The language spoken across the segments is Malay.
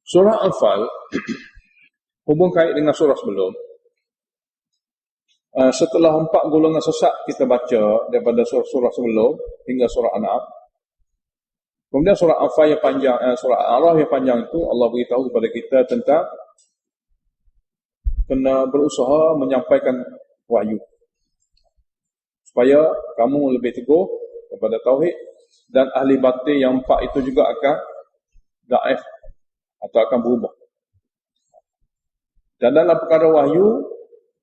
Surah Anfal hubung kait dengan surah sebelum. Setelah 4 golongan sesat kita baca daripada surah-surah sebelum hingga surah An'am, kemudian surah Anfal yang panjang, surah Al-A'raf yang panjang itu Allah beritahu kepada kita tentang kena berusaha menyampaikan wahyu supaya kamu lebih teguh kepada tauhid, dan ahli batil yang 4 itu juga akan daif atau akan berubah. Dan dalam perkara wahyu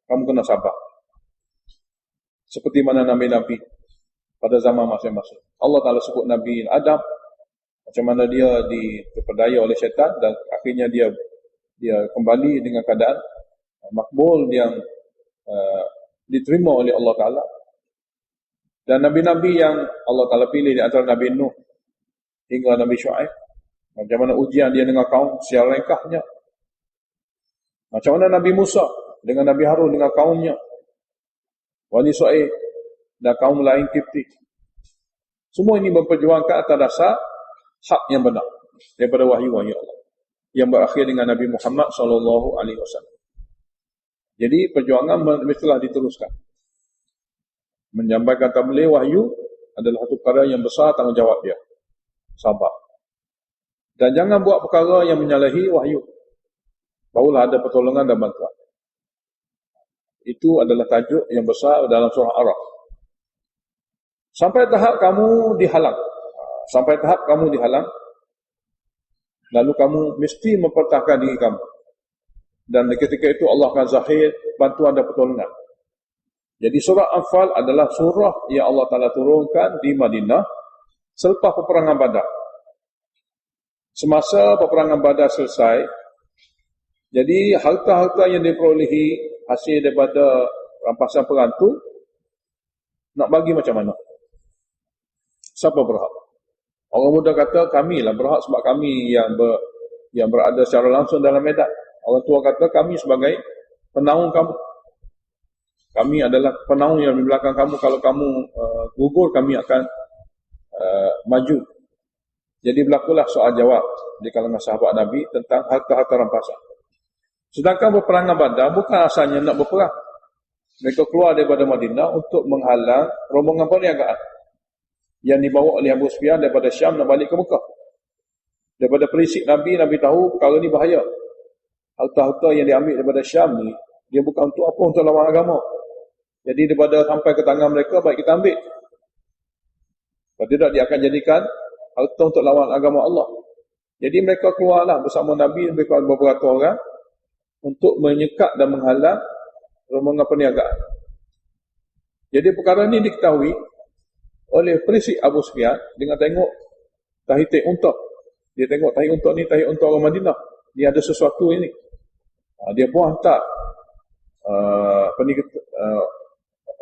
kamu kena sabar, seperti mana Nabi-Nabi pada zaman masing-masing. Allah Ta'ala sebut Nabi Adam, macam mana dia terpedaya oleh syaitan dan akhirnya dia kembali dengan keadaan makbul yang diterima oleh Allah Ta'ala. Dan Nabi-Nabi yang Allah Ta'ala pilih di antara Nabi Nuh hingga Nabi Syu'aib, macam mana ujian dia dengan kaum secara ringkasnya. Macam mana Nabi Musa dengan Nabi Harun dengan kaumnya, Bani Israil dan kaum lain Kipti. Semua ini memperjuangkan atas dasar hak yang benar daripada wahyu-wahyu Allah yang berakhir dengan Nabi Muhammad SAW. Jadi perjuangan mestilah diteruskan. Menyampaikan tabligh wahyu adalah satu perkara yang besar, tanggungjawab dia. Sabar. Dan jangan buat perkara yang menyalahi wahyu. Barulah ada pertolongan dan bantuan. Itu adalah tajuk yang besar dalam surah Araf. Sampai tahap kamu dihalang. Lalu kamu mesti mempertahankan diri kamu. Dan ketika itu Allah akan zahir bantuan dan pertolongan. Jadi surah Anfal adalah surah yang Allah Ta'ala turunkan di Madinah selepas peperangan Badar. Semasa peperangan Badar selesai, jadi harta-harta yang diperolehi hasil daripada rampasan perang tu nak bagi macam mana? Siapa berhak? Orang muda kata kamilah berhak sebab kami yang berada secara langsung dalam medan. Orang tua kata kami sebagai penaung kamu. Kami adalah penaung yang di belakang kamu. Kalau kamu gugur, kami akan maju. Jadi berlakulah soal jawab di kalangan sahabat Nabi tentang harta-harta rampasan. Sedangkan peperangan Badar bukan asalnya nak berperang. Mereka keluar daripada Madinah untuk menghalang rombongan perniagaan yang dibawa oleh Abu Sufyan daripada Syam nak balik ke Mekah. Daripada perisik Nabi tahu perkara ni bahaya. Harta-harta yang diambil daripada Syam ni, dia bukan untuk apa, untuk lawan agama. Jadi daripada sampai ke tangan mereka, baik kita ambil. Kalau tidak, dia akan jadikan harta untuk lawan agama Allah. Jadi mereka keluarlah bersama Nabi, mereka beberapa orang untuk menyekat dan menghalang rombongan perniagaan. Jadi perkara ini diketahui oleh perisik Abu Sufyan dengan tengok tahi unta. Dia tengok tahi unta ni, tahi unta orang Madinah. Dia ada sesuatu ini. Dia pun hantar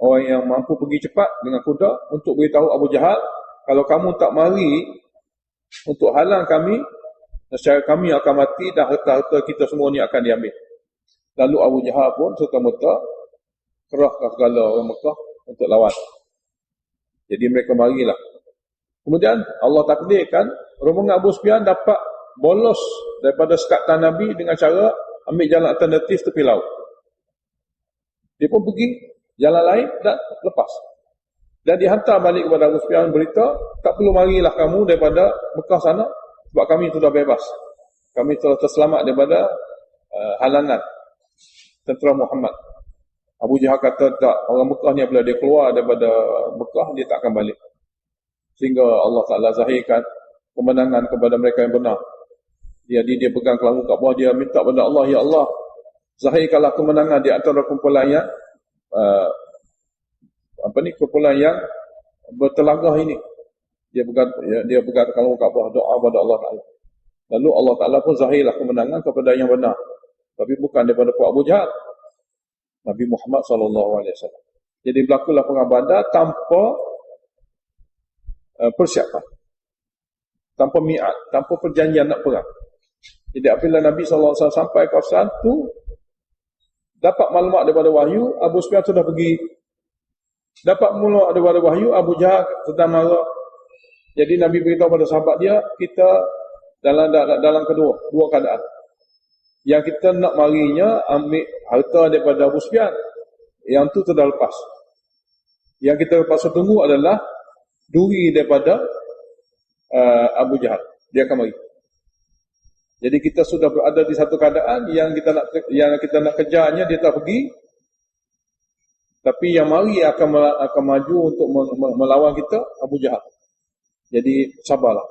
orang yang mampu pergi cepat dengan kuda untuk beritahu Abu Jahal, kalau kamu tak mari untuk halang kami, secara kami akan mati dan harta-harta kita semua ni akan diambil. Lalu Abu Jahal pun serta-merta kerahkan segala orang Mekah untuk lawan. Jadi mereka marilah. Kemudian Allah takdirkan rombongan Abu Sufyan dapat bolos daripada sekatan Nabi dengan cara ambil jalan alternatif tepi laut. Dia pun pergi jalan lain dan lepas. Dan dihantar balik kepada Abu Sufyan berita, tak perlu marilah kamu daripada Mekah sana sebab kami sudah bebas. Kami telah terselamat daripada halangan tentera Muhammad. Abu Jahal kata tak, orang Mekah ni apabila dia keluar daripada Mekah, dia tak akan balik. Sehingga Allah Ta'ala zahirkan kemenangan kepada mereka yang benar. Jadi dia pegang kelambu Kaabah, dia minta kepada Allah, ya Allah, zahirkanlah kemenangan di antara kumpulan yang kumpulan yang bertelagah ini. Dia pegang kelambu Kaabah, doa kepada Allah Ta'ala. Lalu Allah Ta'ala pun zahirlah kemenangan kepada yang benar. Tapi bukan daripada Abu Jahal, Nabi Muhammad SAW. Jadi berlakulah perang Badar tanpa persiapan, tanpa mi'at, tanpa perjanjian nak perang. Jadi apabila Nabi SAW sampai kawasan tu, dapat maklumat daripada wahyu, Abu Sufyan sudah pergi. Dapat maklumat daripada wahyu, Abu Jahal sedang marah. Jadi Nabi beritahu pada sahabat dia, kita dalam dua keadaan. Yang kita nak marinya ambil harta daripada Abu Sufyan, yang tu sudah lepas. Yang kita terpaksa tunggu adalah duri daripada Abu Jahal. Dia akan mari. Jadi kita sudah berada di satu keadaan yang kita nak kejarnya, dia tak pergi. Tapi yang mari akan maju untuk melawan kita, Abu Jahal. Jadi sabarlah.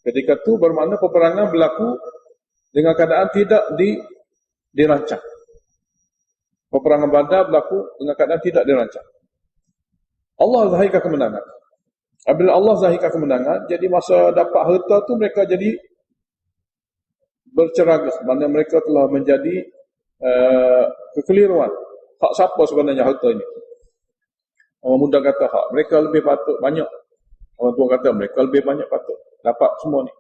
Ketika itu bermakna peperangan berlaku dengan keadaan tidak dirancang. Peperangan Badar berlaku dengan keadaan tidak dirancang. Allah zahirkan kemenangan. Apabila Allah zahirkan kemenangan, jadi masa dapat harta tu mereka jadi berceragas. Maksudnya mereka telah menjadi kekeliruan. Hak siapa sebenarnya harta ini? Orang muda kata hak. Mereka lebih patut banyak. Orang tua kata mereka lebih banyak patut dapat semua ni.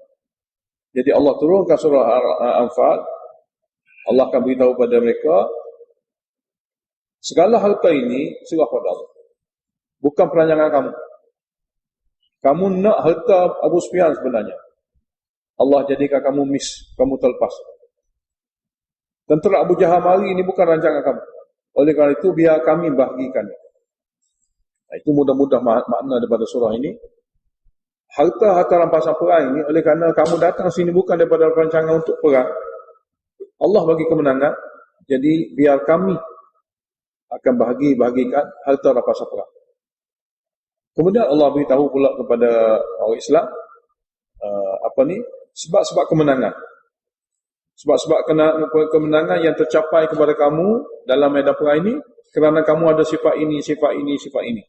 Jadi Allah turunkan surah Al-Anfal. Allah akan beritahu pada mereka, segala harta ini serah pada Allah. Bukan perancangan kamu. Kamu nak harta Abu Sufyan sebenarnya. Allah jadikan kamu kamu terlepas. Tentera Abu Jahal mari ini bukan rancangan kamu. Oleh kerana itu biar kami bahagikan. Itu mudah-mudah makna daripada surah ini. Harta-harta rampasan perang ini, oleh kerana kamu datang sini bukan daripada rancangan untuk perang, Allah bagi kemenangan, jadi biar kami akan bahagikan harta rampasan perang. Kemudian Allah beritahu pula kepada orang Islam, sebab-sebab kemenangan. Sebab-sebab kemenangan yang tercapai kepada kamu dalam medan perang ini, kerana kamu ada sifat ini, sifat ini, sifat ini.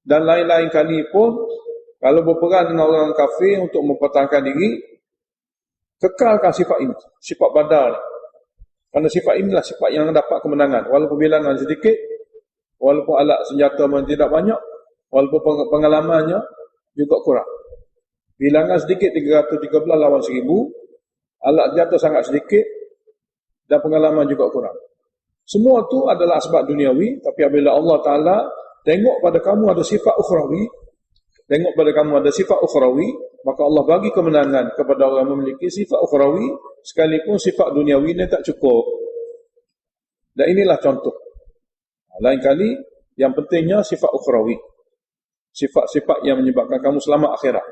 Dan lain-lain kali pun, kalau berperang dengan orang kafir untuk mempertahankan diri, kekalkan sifat ini, sifat Badar ni. Kerana sifat inilah sifat yang dapat kemenangan. Walaupun bilangan sedikit, walaupun alat senjata tidak banyak, walaupun pengalamannya juga kurang. Bilangan sedikit 313 lawan 1000, alat senjata sangat sedikit, dan pengalaman juga kurang. Semua tu adalah sebab duniawi, tapi apabila Allah Ta'ala tengok pada kamu ada sifat ukhrawi, maka Allah bagi kemenangan kepada orang yang memiliki sifat ukhrawi, sekalipun sifat duniawi ini tak cukup. Dan inilah contoh. Lain kali, yang pentingnya sifat ukhrawi. Sifat-sifat yang menyebabkan kamu selamat akhirat.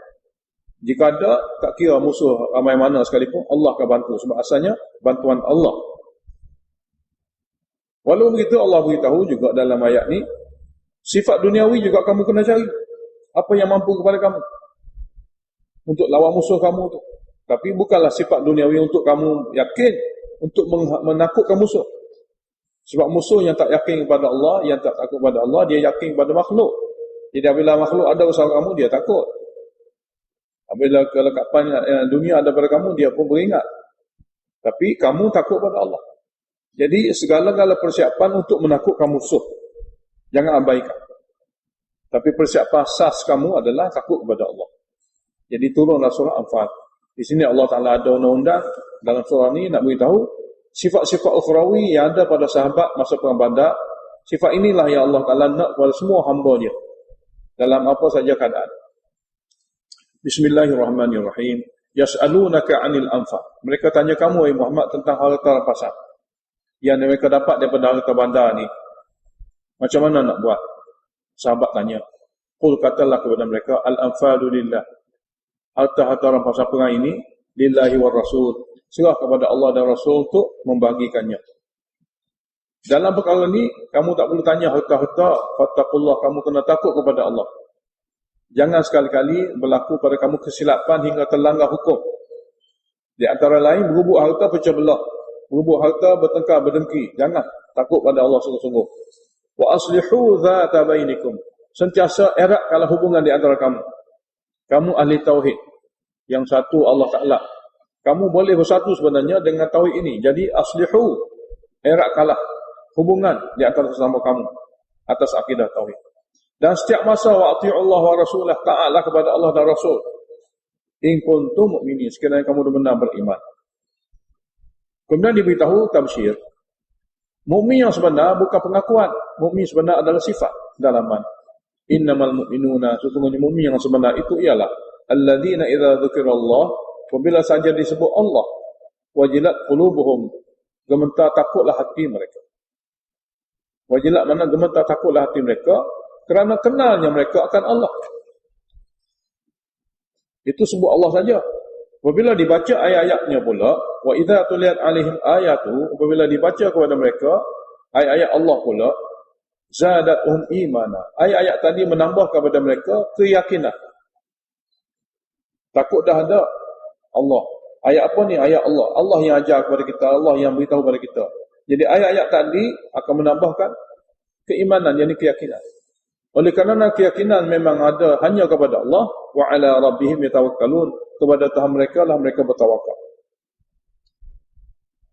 Jika ada, tak kira musuh ramai mana sekalipun, Allah akan bantu. Sebab asalnya, bantuan Allah. Walau begitu, Allah beritahu juga dalam ayat ni, sifat duniawi juga kamu kena cari. Apa yang mampu kepada kamu untuk lawan musuh kamu tu. Tapi bukanlah sifat duniawi untuk kamu yakin untuk menakutkan musuh. Sebab musuh yang tak yakin kepada Allah, yang tak takut kepada Allah, dia yakin kepada makhluk. Jadi apabila makhluk ada usaha kamu, dia takut. Apabila kelekapan dunia ada pada kamu, dia pun beringat. Tapi kamu takut pada Allah. Jadi segala-gala persiapan untuk menakutkan musuh, jangan abaikan. Tapi persiapan asas kamu adalah takut kepada Allah. Jadi turunlah surah Anfal. Di sini Allah Ta'ala ada undang-undang dalam surah ini nak beritahu sifat-sifat ukhrawi yang ada pada sahabat masa perang Badar. Sifat inilah yang Allah Ta'ala nak kepada semua hamba dia dalam apa saja keadaan. Bismillahirrahmanirrahim. Yas'alunaka 'anil anfal. Mereka tanya kamu wahai Muhammad tentang harta rampasan yang mereka dapat daripada harta Badar ni. Macam mana nak buat? Sahabat tanya. Qul, katalah kepada mereka, al-anfalu lillah. Harta-harta rampasan perang ini lillahi war rasul. Serah kepada Allah dan Rasul untuk membagikannya. Dalam perkara ini, kamu tak perlu tanya harta-harta, fattaqullah, kamu kena takut kepada Allah. Jangan sekali-kali berlaku pada kamu kesilapan hingga terlanggar hukum. Di antara lain, berhubung harta pecah belah. Berhubung harta bertengkar, berdengki. Jangan takut pada Allah sungguh-sungguh. Wa aslihu dzata bainikum. Sentiasa eratkanlah hubungan di antara kamu. Kamu ahli tauhid. Yang satu Allah Ta'ala. Kamu boleh bersatu sebenarnya dengan tauhid ini. Jadi aslihu, eratkanlah hubungan di antara sesama kamu atas akidah tauhid. Dan setiap masa wa ati'ullah wa rasulah, taatlah kepada Allah dan Rasul. In kuntum mu'minin, sekiranya kamu benar beriman. Kemudian diberitahu tabsyir. Mukmin yang sebenar bukan pengakuan. Mukmin sebenar adalah sifat dalaman. Innamal mu'minuna, sesungguhnya mukmin yang sebenar itu ialah alladzina idza dzukirallah, Apabila saja disebut Allah, wajilat qulubuhum, gemetar takutlah hati mereka. Wajilat mana gemetar takutlah hati mereka kerana kenalnya mereka akan Allah. Itu sebut Allah saja. Apabila dibaca ayat-ayatnya pula, wa idza tuliyat alaihim ayatu, apabila dibaca kepada mereka ayat-ayat Allah pula, zadatuhum imana. Ayat-ayat tadi menambah kepada mereka keyakinan. Takut dah ada Allah. Ayat apa ni? Ayat Allah. Allah yang ajar kepada kita, Allah yang beritahu kepada kita. Jadi ayat-ayat tadi akan menambahkan keimanan, yakni keyakinan. Oleh kerana keyakinan memang ada hanya kepada Allah, wa ala rabbihim yatawakkalun, kepada Tuhan mereka lah mereka bertawakal.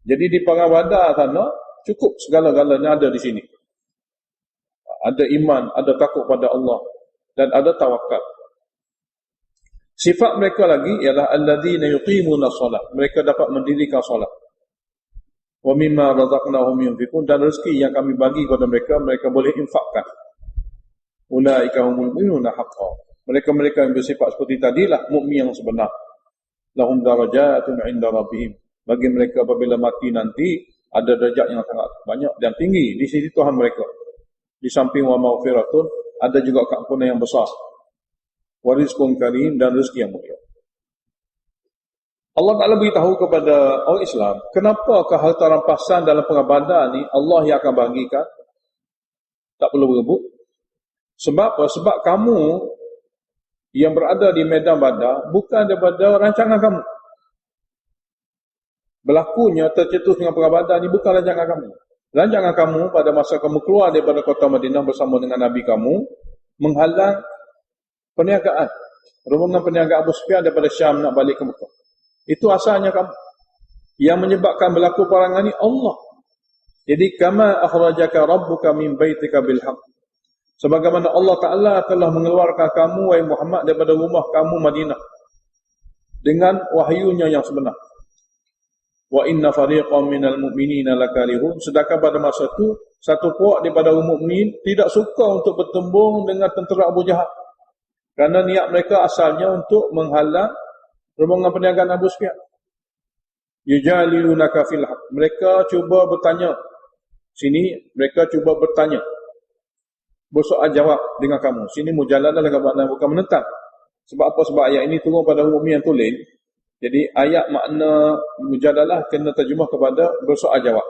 Jadi di Perang Badar sana cukup segala-galanya ada di sini. Ada iman, ada takut pada Allah dan ada tawakal. Sifat mereka lagi ialah alladzina yuqimuna shalah. Mereka dapat mendirikan solat. Wa mimma razaqnahum yunfiqun, dan rezeki yang kami bagi kepada mereka, mereka boleh infakkan. Ulaika humul mu'minuna haqqan. Mereka-mereka yang bersifat seperti tadilah mukmin yang sebenar. Lahum darajatun 'inda rabbihim. Bagi mereka apabila mati nanti ada derajat yang sangat banyak dan tinggi di sisi Tuhan mereka. Di samping wa maghfiratun, ada juga keampunan yang besar. Wa rizqun karim, dan rezeki yang mulia. Allah Ta'ala beritahu kepada orang Islam, kenapakah harta rampasan dalam Perang Badar ni Allah yang akan bagikan? Tak perlu berebut. Sebab apa? Sebab kamu yang berada di medan Badar bukan daripada rancangan kamu. Berlakunya tercetus dengan Perang Badar ni bukan rancangan kamu. Rancangan kamu pada masa kamu keluar daripada kota Madinah bersama dengan Nabi kamu, menghalang perniagaan, rombongan perniagaan Abu Sufyan daripada Syam nak balik ke Mekah. Itu asalnya kamu. Yang menyebabkan berlaku perangan ni Allah. Jadi kama akhrajaka rabbuka min baitika bil haqq. Sebagaimana Allah Ta'ala telah mengeluarkan kamu, wahai Muhammad, daripada rumah kamu Madinah dengan wahyunya yang sebenar. Wa inna fariqan minal mu'minina lakarihun. Sedangkan pada masa itu, satu puak daripada orang mukmin tidak suka untuk bertembung dengan tentera Abu Jahal. Kerana niat mereka asalnya untuk menghalang rombongan perniagaan Abu Sufyan. Yujalilunaka fil haqq. Mereka cuba bertanya. Sini mereka cuba bertanya, bersoal jawab dengan kamu. Sini mujalalah dengan makna bukan menentang. Sebab apa? Sebab ayat ini turun pada umum yang tulen. Jadi ayat makna mujadalah kena terjemah kepada bersoal jawab.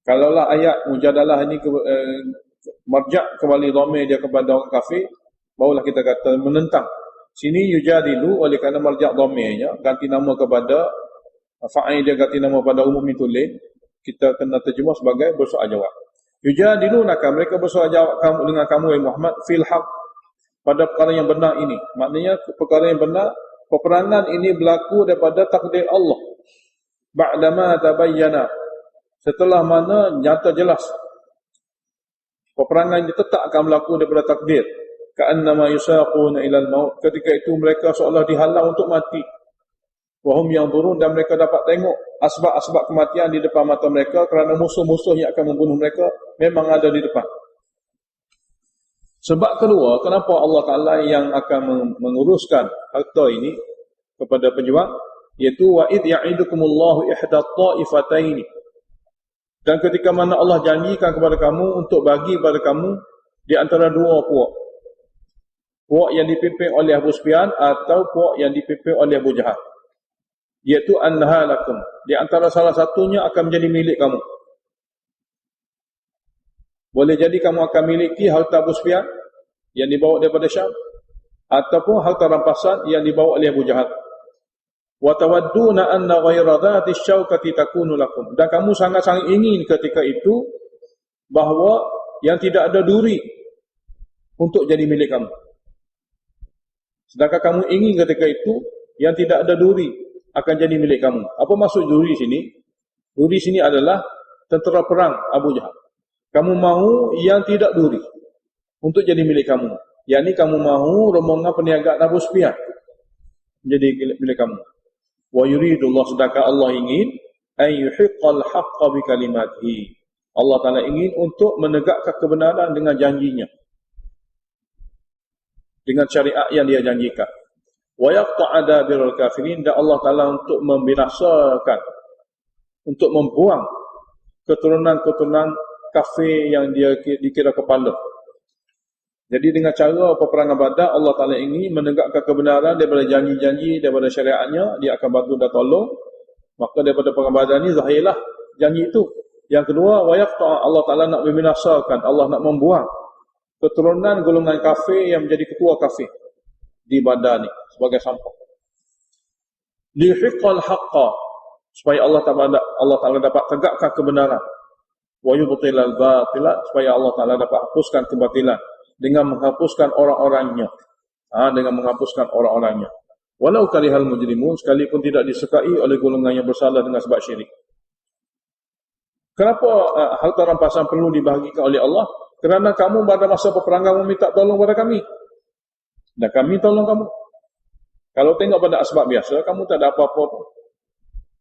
Kalaulah ayat mujadalah ini marja' kembali dhamir dia kepada orang kafir, barulah kita kata menentang. Sini yujadilu, oleh kerana marja' dhamirnya ganti nama kepada fa'il, dia ganti nama pada umum yang tulen, kita kena terjemah sebagai bersoal jawab. Yujadilunaka, mereka bersoal jawab kamu dengan kamu wahai Muhammad fil haqq, pada perkara yang benar ini. Maknanya perkara yang benar, peperangan ini berlaku daripada takdir Allah. Ba'dama tabayyana, setelah mana nyata jelas peperangan ini tetap akan berlaku daripada takdir. Ka'annama yusaquna ilal maut, ketika itu mereka seolah dihalang untuk mati. Wahum yang turun, dan mereka dapat tengok asbab-asbab kematian di depan mata mereka, kerana musuh-musuh yang akan membunuh mereka memang ada di depan. Sebab kedua, kenapa Allah Ta'ala yang akan menguruskan harta ini kepada pejuang, iaitu wa idh ya'idukumullahu ihda ta'ifataini, dan ketika mana Allah janjikan kepada kamu untuk bagi kepada kamu di antara dua puak, puak yang dipimpin oleh Abu Sufyan atau puak yang dipimpin oleh Abu Jahal, iaitu annaha lakum, di antara salah satunya akan menjadi milik kamu. Boleh jadi kamu akan miliki harta Abu Sufyan yang dibawa daripada Syam, ataupun harta rampasan yang dibawa oleh Abu Jahal. Wa tawadduna anna ghayra dhati syaukati takunu lakum, dan kamu sangat-sangat ingin ketika itu bahawa yang tidak ada duri untuk jadi milik kamu. Sedangkan kamu ingin ketika itu yang tidak ada duri akan jadi milik kamu. Apa maksud duri sini? Duri sini adalah tentera perang Abu Jahal. Kamu mahu yang tidak duri untuk jadi milik kamu. Yakni kamu mahu rombongan perniagaan Abu Sufyan menjadi milik kamu. Wa yuridullah, sedangkan Allah ingin ayyuhiqqal haqqa bi kalimatihi. Allah Ta'ala ingin untuk menegakkan kebenaran dengan janjinya, dengan syariat yang dia janjikan. wa yaqta'a dabirul kafirin, dan Allah Ta'ala untuk membinasakan, untuk membuang keturunan-keturunan kafir yang dia dikira kepala. Jadi dengan cara peperangan Badar, Allah Ta'ala ingin menegakkan kebenaran daripada janji-janji, daripada syariatnya, dia akan bantu dan tolong. Maka daripada perang Badar ni zahirlah janji itu. Yang kedua, wa yaqta'a, Allah Ta'ala nak membinasakan, Allah nak membuang keturunan golongan kafir yang menjadi ketua kafir di Badar ni sebagai sampah. Lihiqal haqqa, supaya Allah Ta'ala dapat tegakkan kebenaran. Wa yubtilal batilat, supaya Allah Ta'ala dapat hapuskan kebatilan dengan menghapuskan orang-orangnya. Dengan menghapuskan orang-orangnya. Walau karihal mujrimun, sekalipun tidak disukai oleh golongan yang bersalah dengan sebab syirik. Kenapa harta rampasan perlu dibahagikan oleh Allah? Kerana kamu pada masa peperangan meminta tolong pada kami, dan kami tolong kamu. Kalau tengok pada asbab biasa, kamu tak ada apa-apa pun.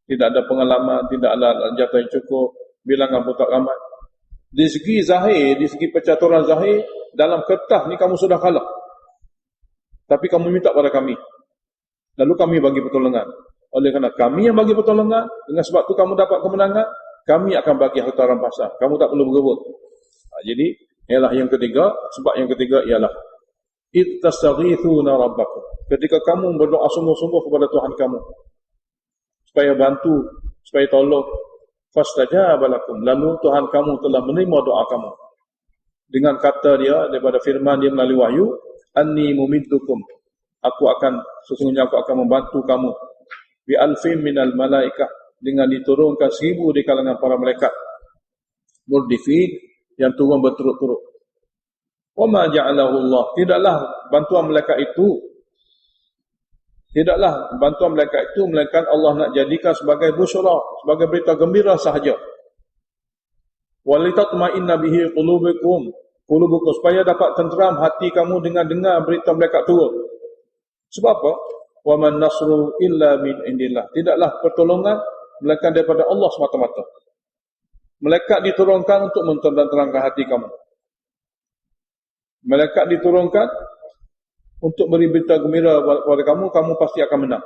Tidak ada pengalaman, tidak ada jatah yang cukup, bilangan pun tak ramai. Di segi zahir, di segi percaturan zahir, dalam kertas ni kamu sudah kalah. Tapi kamu minta pada kami. Lalu kami bagi pertolongan. Oleh kerana kami yang bagi pertolongan, dengan sebab tu kamu dapat kemenangan, kami akan bagi harta rampasan. Kamu tak perlu berebut. Jadi, ialah yang ketiga. Sebab yang ketiga ialah id tastaghithuna rabbakum. Ketika kamu berdoa sungguh-sungguh kepada Tuhan kamu, supaya bantu, supaya tolong, fastajaba lakum. Lalu Tuhan kamu telah menerima doa kamu. Dengan kata dia, daripada firman dia melalui wahyu, anni mumiddukum, sesungguhnya aku akan membantu kamu, bi alfin minal malaikah, dengan diturunkan 1000 di kalangan para malaikat, murdifin, yang turun berturut-turut. Wa ma ja'alahu Allah, tidaklah bantuan malaikat itu melainkan Allah nak jadikan sebagai busyra, sebagai berita gembira sahaja. Walitatma'inna bihi qulubukum, supaya dapat tenteram hati kamu dengan dengar berita malaikat turun. Sebab apa? Wa man nasru illa min indillah, tidaklah pertolongan melainkan daripada Allah semata-mata. Malaikat diturunkan untuk menterangkan hati kamu. Malaikat diturunkan untuk beri berita gembira kepada kamu, kamu pasti akan menang.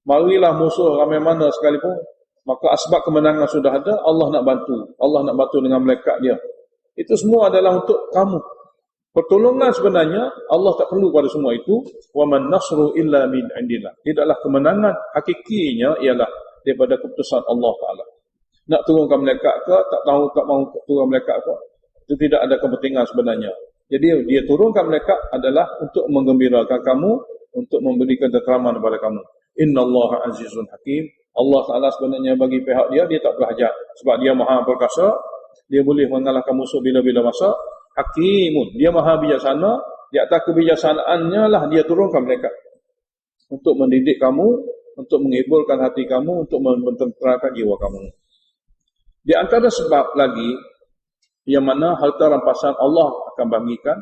Marilah musuh ramai mana sekalipun, maka asbab kemenangan sudah ada, Allah nak bantu. Allah nak bantu dengan malaikat dia. Itu semua adalah untuk kamu. Pertolongan sebenarnya, Allah tak perlu pada semua itu. Wa man nasru illa min indillah. Tidaklah kemenangan hakikinya ialah daripada keputusan Allah Ta'ala. Nak turunkan malaikat ke, tak mahu turun malaikat ke, itu tidak ada kepentingan sebenarnya. Jadi dia turunkan malaikat adalah untuk menggembirakan kamu, untuk memberikan keteraman kepada kamu. Innallaha azizun hakim. Allah Ta'ala sebenarnya bagi pihak dia tak berhajat. Sebab dia maha perkasa, dia boleh mengalahkan musuh bila-bila masa. Hakimun, dia maha bijaksana. Di atas kebijaksanaannya lah dia turunkan mereka untuk mendidik kamu, untuk menghiburkan hati kamu, untuk mententerangkan jiwa kamu. Di antara sebab lagi yang mana harta rampasan Allah akan bagikan,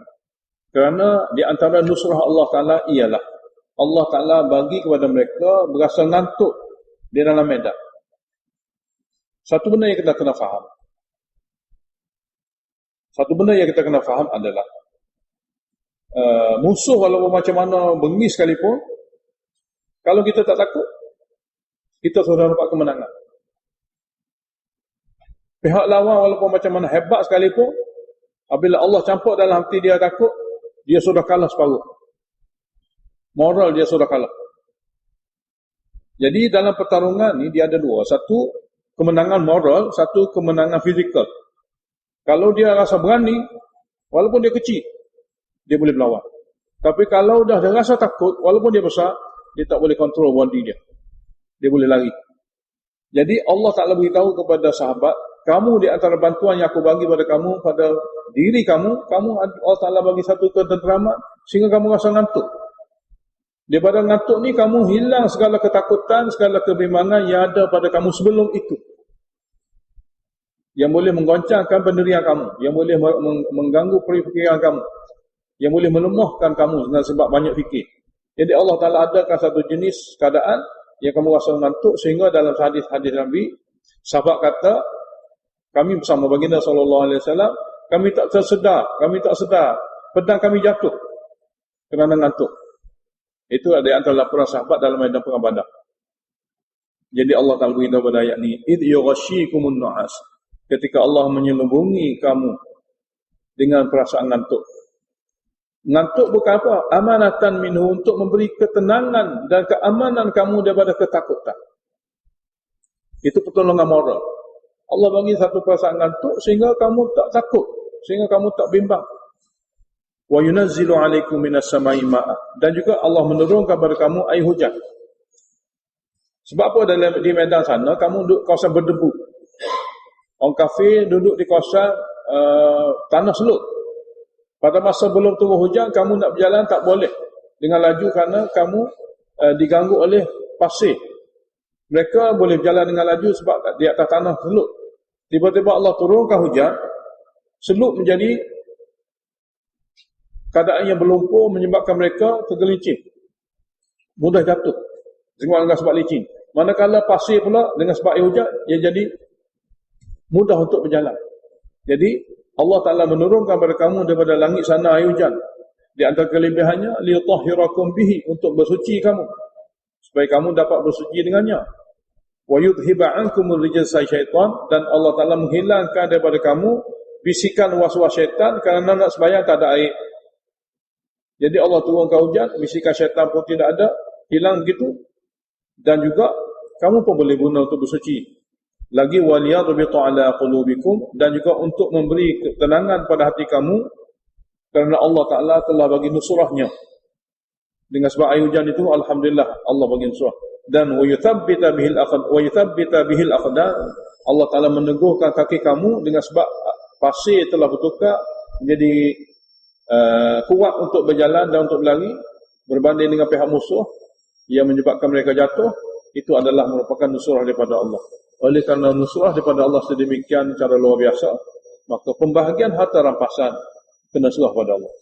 kerana di antara nusrah Allah Ta'ala ialah Allah Ta'ala bagi kepada mereka berasa ngantuk di dalam medan. Satu benda yang kita kena faham. Adalah musuh walaupun macam mana bengis sekalipun, kalau kita tak takut, kita sudah dapat kemenangan. Pihak lawan walaupun macam mana hebat sekalipun, apabila Allah campur dalam hati dia takut, dia sudah kalah separuh. Moral dia sudah kalah. Jadi dalam pertarungan ni dia ada dua. Satu, kemenangan moral. Satu, kemenangan fizikal. Kalau dia rasa berani, walaupun dia kecil, dia boleh berlawan. Tapi kalau dah dia rasa takut, walaupun dia besar, dia tak boleh kontrol body dia. Dia boleh lari. Jadi Allah Ta'ala beritahu kepada sahabat, kamu di antara bantuan yang aku bagi pada kamu, pada diri kamu, Allah Ta'ala bagi satu ketenteraman, sehingga kamu rasa ngantuk. Daripada ngantuk ni, kamu hilang segala ketakutan, segala kebimbangan yang ada pada kamu sebelum itu. Yang boleh menggoncangkan pendirian kamu, yang boleh mengganggu perfikiran kamu, yang boleh melemahkan kamu dengan sebab banyak fikir. Jadi Allah Ta'ala adakan satu jenis keadaan yang kamu rasa ngantuk, sehingga dalam hadis-hadis Nabi, sahabat kata, kami bersama baginda SAW, kami tak sedar, pedang kami jatuh kerana ngantuk. Itu ada antara laporan sahabat dalam medan perang Badar. Jadi Allah Ta'ala beritahu pada ayat ni, idh yughashikumun nu'as, ketika Allah menyelubungi kamu dengan perasaan ngantuk. Ngantuk bukan apa? Amanatan minhu, untuk memberi ketenangan dan keamanan kamu daripada ketakutan. Itu pertolongan moral. Allah bagi satu perasaan ngantuk sehingga kamu tak takut, sehingga kamu tak bimbang. Wa yunazzilu 'alaikum minas sama'i ma'a, dan juga Allah menurunkan kepada kamu air hujan. Sebab apa di medan sana kamu duduk kawasan berdebu. Orang kafir duduk di kawasan tanah selut. Pada masa belum turun hujan, kamu nak berjalan tak boleh dengan laju kerana kamu diganggu oleh pasir. Mereka boleh berjalan dengan laju sebab di atas tanah selut. Tiba-tiba Allah turunkan hujan, selut menjadi keadaan yang berlumpur, menyebabkan mereka tergelincir, mudah jatuh dengan sebab licin. Manakala pasir pula dengan sebab air hujan, ia jadi mudah untuk berjalan. Jadi Allah Ta'ala menurunkan kepada kamu daripada langit sana air hujan. Di antara kelebihannya, liyutahhirakum bihi, untuk bersuci kamu, supaya kamu dapat bersuci dengannya. Wa yudhiba ankumur rijsa syaitan, dan Allah Ta'ala menghilangkan daripada kamu bisikan was-was syaitan kerana nak sembahyang tak ada air. Jadi Allah turunkan hujan, bisikan syaitan pun tidak ada, hilang begitu. Dan juga kamu pun boleh guna untuk bersuci. Lagi waliyadbitu ala qulubikum, dan juga untuk memberi ketenangan pada hati kamu kerana Allah Ta'ala telah bagi nusrahnya. Dengan sebab air hujan itu, alhamdulillah Allah bagi nusrah. Dan wa yuthabbita bihil aqdam, Allah Ta'ala meneguhkan kaki kamu dengan sebab pasir telah bertukar menjadi kuat untuk berjalan dan untuk berlari berbanding dengan pihak musuh yang menyebabkan mereka jatuh. Itu adalah merupakan nusrah daripada Allah. Oleh kerana nusrah daripada Allah sedemikian cara luar biasa, maka pembahagian harta rampasan kena serah pada Allah.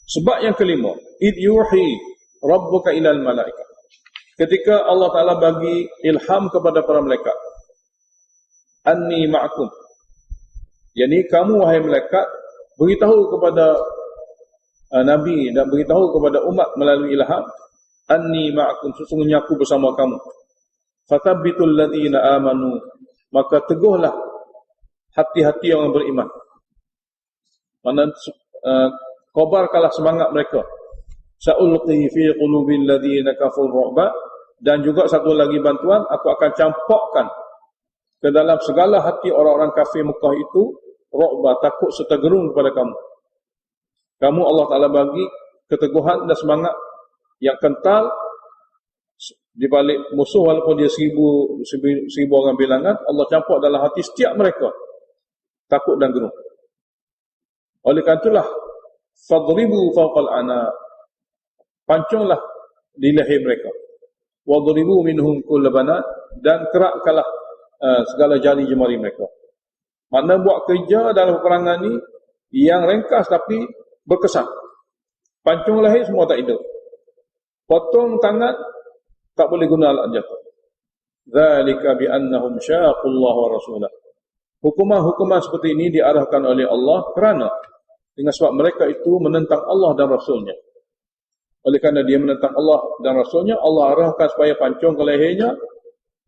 Sebab yang kelima, id yuhi rabbuka ilal malaika, ketika Allah Ta'ala bagi ilham kepada para malaikat, anni ma'akum, yakni kamu wahai malaikat beritahu kepada Nabi dan beritahu kepada umat melalui ilham, anni ma'akum, sesungguhnya aku bersama kamu. Fatabbitul ladzina amanu, maka teguhlah hati-hati orang beriman. Mana kobarkanlah semangat mereka. Sa'ulqi fi qulubil ladzina kafaru ru'ba, dan juga satu lagi bantuan, aku akan campakkan ke dalam segala hati orang-orang kafir Mekah itu ru'ba, takut serta gerung kepada kamu. Kamu Allah Ta'ala bagi keteguhan dan semangat yang kental di balik musuh, walaupun dia seribu orang bilangan, Allah campak dalam hati setiap mereka takut dan gerung. Oleh kerana itulah fadribu fawqal ana, pancunglah di leher mereka, wadribu minhum kull banat, dan kerakkanlah segala jari jemari mereka. Mana buat kerja dalam peperangan ni yang ringkas tapi berkesan. Pancung leher semua tak hidup, potong tangan tak boleh guna alat jatuh. Dzalika bi annahum syaqullaha wa rasulah. Hukuman-hukuman seperti ini diarahkan oleh Allah kerana dengan sebab mereka itu menentang Allah dan Rasulnya. Oleh kerana dia menentang Allah dan Rasulnya, Allah arahkan supaya pancung ke lehernya,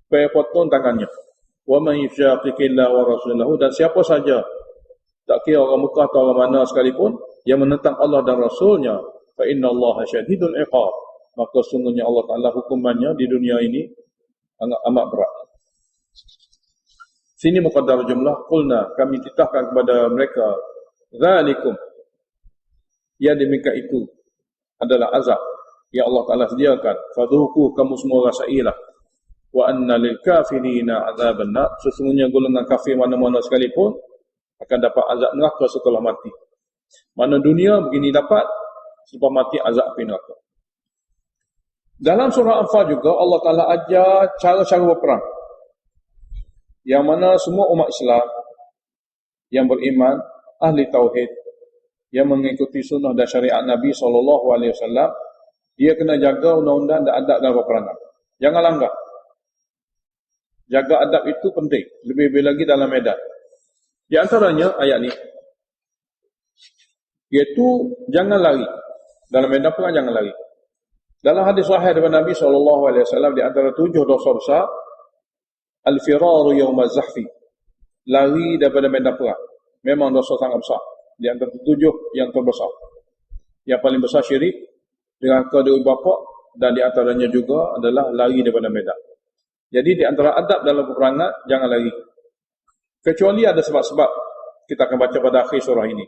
supaya potong tangannya. Wa man yushaqiqillaha wa rasulahu, dan siapa saja, tak kira orang Mekah atau orang mana sekalipun, yang menentang Allah dan Rasulnya, fa innallaha syadidul iqab, maka sungguhnya Allah Ta'ala hukumannya di dunia ini amat berat. Sini muqaddar jumlah, qulna, kami titahkan kepada mereka, zalikum, yang demikian itu adalah azab yang Allah Ta'ala sediakan, fadhuku, kamu semua rasailah, wa anna lil kafirina azaban nar, sesungguhnya golongan kafir mana-mana sekalipun akan dapat azab neraka setelah mati. Mana dunia begini dapat, selepas mati azab api neraka. Dalam surah Anfal juga Allah Ta'ala ajar cara-cara berperang, yang mana semua umat Islam yang beriman, ahli tauhid, yang mengikuti sunnah dan syariat Nabi SAW, dia kena jaga undang-undang dan adab dalam peperangan. Jangan langgar. Jaga adab itu penting, lebih-lebih lagi dalam medan. Di antaranya ayat ni, iaitu jangan lari. Dalam medan perang jangan lari. Dalam hadis sahih daripada Nabi SAW, di antara 7 dosa besar, al-firaru yawma zahfi, lari daripada medan perang. Memang dosa sangat besar. Di antara 7 yang terbesar. Yang paling besar syirik, derhaka kepada ibu bapa, dan di antaranya juga adalah lari daripada medan. Jadi di antara adab dalam peperangan, jangan lari. Kecuali ada sebab-sebab. Kita akan baca pada akhir surah ini.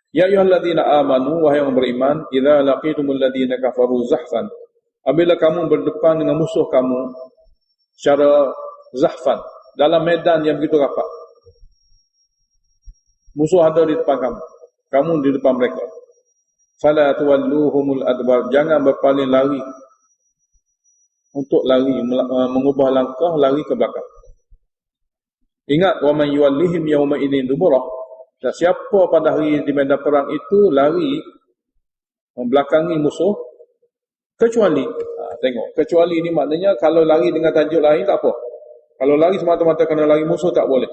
Ya ayyuhalladzina amanu, wahai yang beriman, idza laqitumul ladzina kafaru zahfan, apabila kamu berdepan dengan musuh kamu secara zahfan, dalam medan yang begitu rapat. Musuh ada di depan kamu, kamu di depan mereka. Fala tuwalluhumul adbar, jangan berpaling lari. Untuk lari, mengubah langkah, lari ke belakang. Ingat, wa man yuwallihim yawma idzin duburah, dan siapa pada hari di medan perang itu lari membelakangi musuh, kecuali, tengok, kecuali ini maknanya kalau lari dengan tajuk lain tak apa. Kalau lari semata-mata kerana lari musuh tak boleh.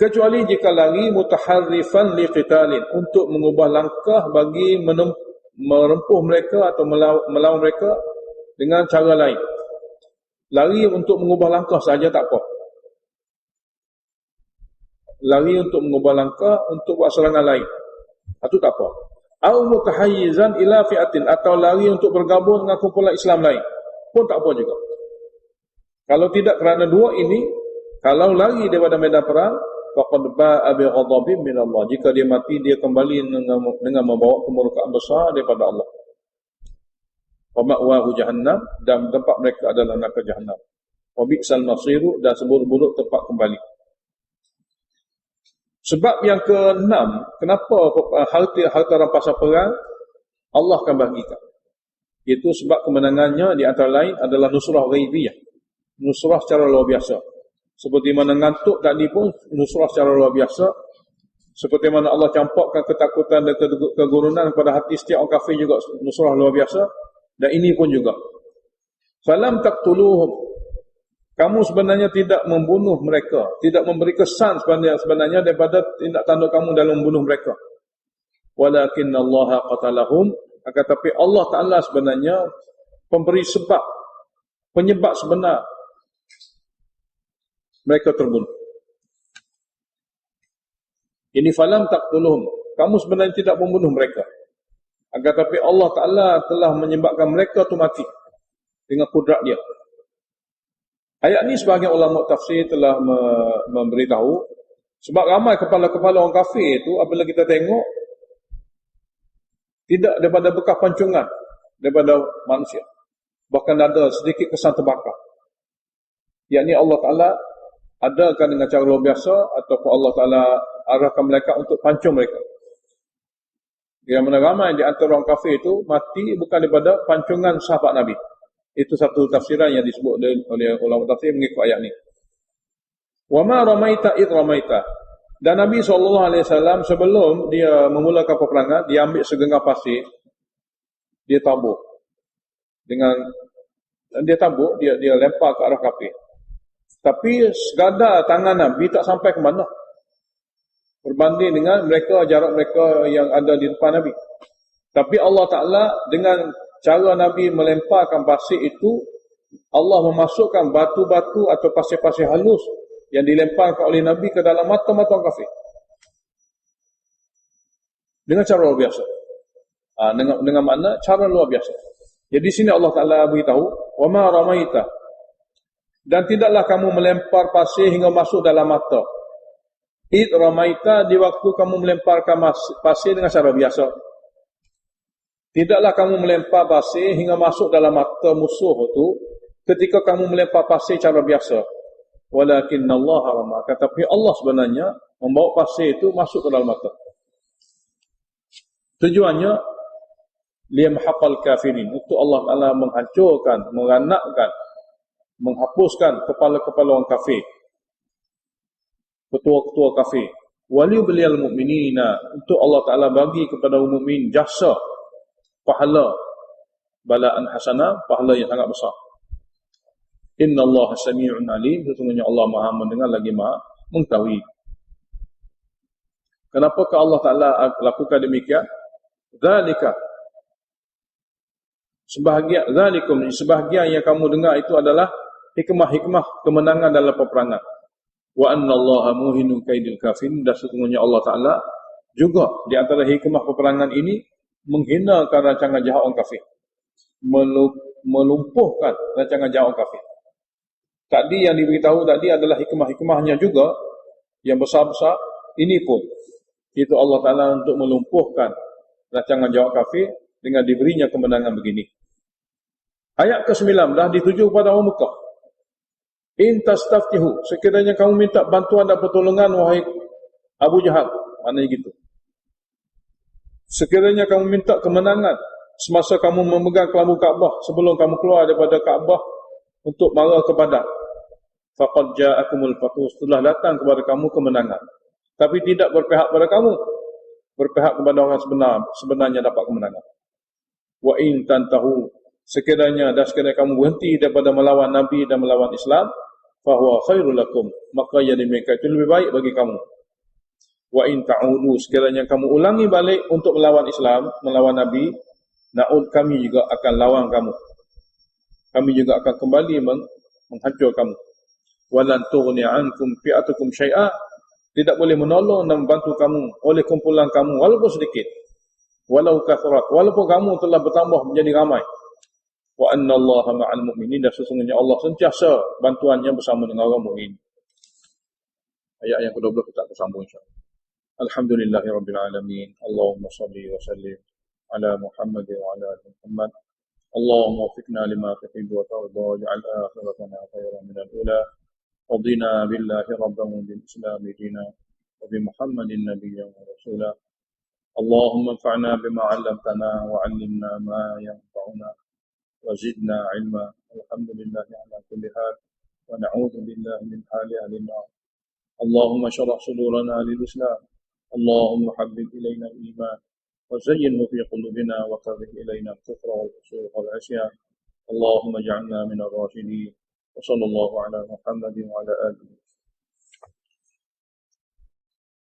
Kecuali jika lari mutaharrifan liqitalin, untuk mengubah langkah bagi merempuh mereka atau melawan mereka dengan cara lain. Lari untuk mengubah langkah saja tak apa. Lari untuk mengubah langkah untuk buat serangan lain, itu tak apa. Au mutahayyizan ila fi'atin, atau lari untuk bergabung dengan kumpulan Islam lain, pun tak apa juga. Kalau tidak kerana dua ini, kalau lari daripada medan perang, faqad ba'a bi ghadabin min Allah, jika dia mati dia kembali dengan membawa kemurkaan besar daripada Allah. Wa ma'wahu jahannam, dan tempat mereka adalah neraka jahannam. Wa bi'sal masiru, dan seburuk-buruk tempat kembali. Sebab yang ke-6, kenapa harta rampasan perang Allah akan bagikan? Itu sebab kemenangannya di antara lain adalah nusrah ghaibiyah, nusrah secara luar biasa. Seperti mana ngantuk tadi pun nusrah secara luar biasa. Seperti mana Allah campakkan ketakutan dan kegurunan pada hati setiap orang kafir juga nusrah luar biasa. Dan ini pun juga. Falam taqtuluhum, kamu sebenarnya tidak membunuh mereka, tidak memberi kesan sebenarnya daripada tindak tanduk kamu dalam membunuh mereka. Walakinnallaha qatalahum, akan tapi Allah Ta'ala sebenarnya pemberi sebab, penyebab sebenar mereka terbunuh. Ini falam taqtuluhum, kamu sebenarnya tidak membunuh mereka, akan tapi Allah Ta'ala telah menyebabkan mereka itu mati dengan kudrat dia. Ayat ni sebahagian ulama tafsir telah memberitahu, sebab ramai kepala-kepala orang kafir itu apabila kita tengok tidak daripada bekas pancungan daripada manusia, bahkan ada sedikit kesan terbakar. Yakni Allah Ta'ala adakan dengan cara luar biasa, ataupun Allah Ta'ala arahkan mereka untuk pancung mereka. Yang mana ramai di antara orang kafir itu mati bukan daripada pancungan sahabat Nabi. Itu satu tafsiran yang disebut oleh ulama tafsir mengikut ayat ni. Wa ma ramaita id ramaita. Dan Nabi SAW sebelum dia memulakan peperangan, dia ambil segenggam pasir, dia tabur. Dia lempar ke arah kafir. Tapi sekadar tangan Nabi tak sampai ke mana, berbanding dengan jarak mereka yang ada di depan Nabi. Tapi Allah Ta'ala dengan cara Nabi melemparkan pasir itu, Allah memasukkan batu-batu atau pasir-pasir halus yang dilemparkan oleh Nabi ke dalam mata-mata orang kafir. Dengan cara luar biasa. Dengan makna cara luar biasa. Jadi sini Allah Ta'ala beritahu, wa ma ramaita, dan tidaklah kamu melempar pasir hingga masuk dalam mata. Id ramaita, di waktu kamu melemparkan pasir dengan cara biasa. Tidaklah kamu melempar pasir hingga masuk dalam mata musuh itu ketika kamu melempar pasir cara biasa. Walakinnallaha rama, tetapi Allah sebenarnya membawa pasir itu masuk ke dalam mata. Tujuannya liyamhaqal kafirin, untuk Allah Ta'ala menghancurkan, meranakkan, menghapuskan kepala-kepala orang kafir, ketua-ketua kafir. Waliyubliyal mu'minina, untuk Allah Ta'ala bagi kepada mukmin jasa, pahala, balaan hasanah, pahala yang sangat besar. Innallaha sami'un alim, sesungguhnya Allah Maha mendengar lagi Maha mengetahui. Kenapakah Allah Ta'ala lakukan demikian? Dzalika, Sebahagian zalikum, sebahagian yang kamu dengar itu adalah hikmah-hikmah kemenangan dalam peperangan. Wa annallaha muhinu kaidil kafirin, dan sesungguhnya Allah Taala juga di antara hikmah peperangan ini menghinakan rancangan jahat orang kafir, melumpuhkan rancangan jahat orang kafir. Tadi yang diberitahu tadi adalah hikmah-hikmahnya juga yang besar-besar. Ini pun itu Allah Ta'ala untuk melumpuhkan rancangan jahat kafir dengan diberinya kemenangan begini. Ayat ke-9 dah dituju kepada orang Mekah. In tastaftihu, sekiranya kamu minta bantuan dan pertolongan wahai Abu Jahal, maknanya gitu. Sekiranya kamu minta kemenangan semasa kamu memegang kelambu Kaabah, sebelum kamu keluar daripada Kaabah untuk marah ke Badar, faqad ja'akumul fathu, telah datang kepada kamu kemenangan, tapi tidak berpihak pada kamu, berpihak kepada orang sebenarnya dapat kemenangan. Wa in tantahu, sekiranya kamu berhenti daripada melawan Nabi dan melawan Islam, fahuwa khairul lakum, maka yang demikian itu lebih baik bagi kamu. Wa in ta'udu, sekiranya kamu ulangi balik untuk melawan Islam, melawan Nabi, na'ud, kami juga akan lawan kamu. Kami juga akan kembali menghancur kamu. Walan tughni ankum fi'atukum syai'a, tidak boleh menolong dan membantu kamu oleh kumpulan kamu walaupun sedikit. Walau kathrat, walaupun kamu telah bertambah menjadi ramai. Wa annallaha ma'al mu'minin, dan sesungguhnya Allah sentiasa bantuannya bersama dengan orang mukmin. Ayat yang ke-12 kita akan sambung insya-Allah. Alhamdulillahirabbil alamin. Allahumma shalli wa sallim ala Muhammad wa ala ali Muhammad. اللهم وفقنا لما تحب وترضى واجعل آخرتنا خيرا من الأولى رضينا بالله ربا وبالإسلام دينا وبمحمد نبيا ورسولا اللهم انفعنا بما علمتنا وعلمنا ما ينفعنا وزدنا علما الحمد لله على كل حال ونعوذ بالله من حال أهل النار اللهم اشرح صدورنا للإسلام اللهم حبب إلينا الإيمان وزينه في قلوبنا وكره إلينا الكفر والفسوق والعصيان اللهم اجعلنا من الراشدين وصلى الله على محمد وعلى آله